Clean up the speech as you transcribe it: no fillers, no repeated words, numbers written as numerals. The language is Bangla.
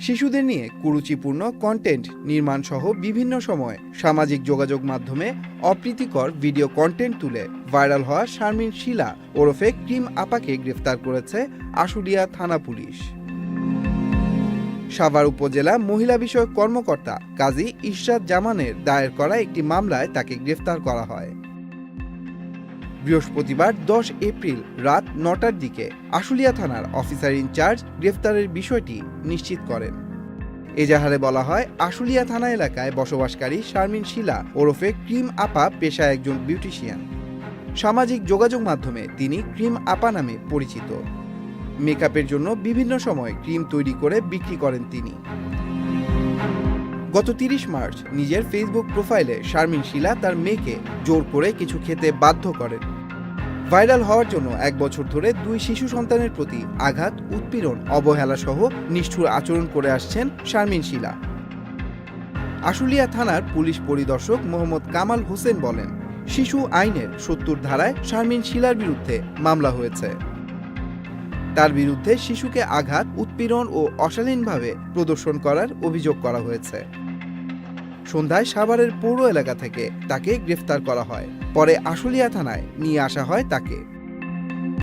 শিশুদের নিয়ে কুরুচিপূর্ণ কন্টেন্ট নির্মাণ সহ বিভিন্ন সময় সামাজিক যোগাযোগ মাধ্যমে অপ্রীতিকর ভিডিও কন্টেন্ট তুলে ভাইরাল হওয়া শারমিন শিলা ওরফে ক্রিম আপাকে গ্রেফতার করেছে আশুলিয়া থানা পুলিশ। সাভার উপজেলা মহিলা বিষয়ক কর্মকর্তা কাজী ইশরাত জামানের দায়ের করা একটি মামলায় তাকে গ্রেফতার করা হয়। বৃহস্পতিবার 10 এপ্রিল রাত 9টার দিকে আশুলিয়া থানার অফিসার ইনচার্জ গ্রেফতারের বিষয়টি নিশ্চিত করেন। এজাহারে বলা হয়, আশুলিয়া থানা এলাকায় বসবাসকারী শারমিন শিলা ওরফে ক্রিম আপা পেশায় একজন বিউটিশিয়ান। সামাজিক যোগাযোগ মাধ্যমে তিনি ক্রিম আপা নামে পরিচিত। মেকআপের জন্য বিভিন্ন সময় ক্রিম তৈরি করে বিক্রি করেন তিনি। গত 30 মার্চ নিজের ফেসবুক প্রোফাইলে শারমিন শিলা তার মেয়েকে জোর করে কিছু খেতে বাধ্য করেন। ভাইরাল হওয়ার জন্য 1 বছর ধরে 2 শিশু সন্তানের প্রতি আঘাত, উৎপীড়ন, অবহেলা সহ নিষ্ঠুর আচরণ করে আসছেন শারমিন শিলা। আশুলিয়া থানার পুলিশ পরিদর্শক মোহাম্মদ কামাল হোসেন বলেন, শিশু আইনের 70 ধারায় শারমিন শিলার বিরুদ্ধে মামলা হয়েছে। তার বিরুদ্ধে শিশুকে আঘাত, উৎপীড়ন ও অশালীনভাবে প্রদর্শন করার অভিযোগ করা হয়েছে। সন্ধ্যায় সাভারের পৌর এলাকা থেকে তাকে গ্রেফতার করা হয়। পরে আশুলিয়া থানায় নিয়ে আসা হয় তাকে।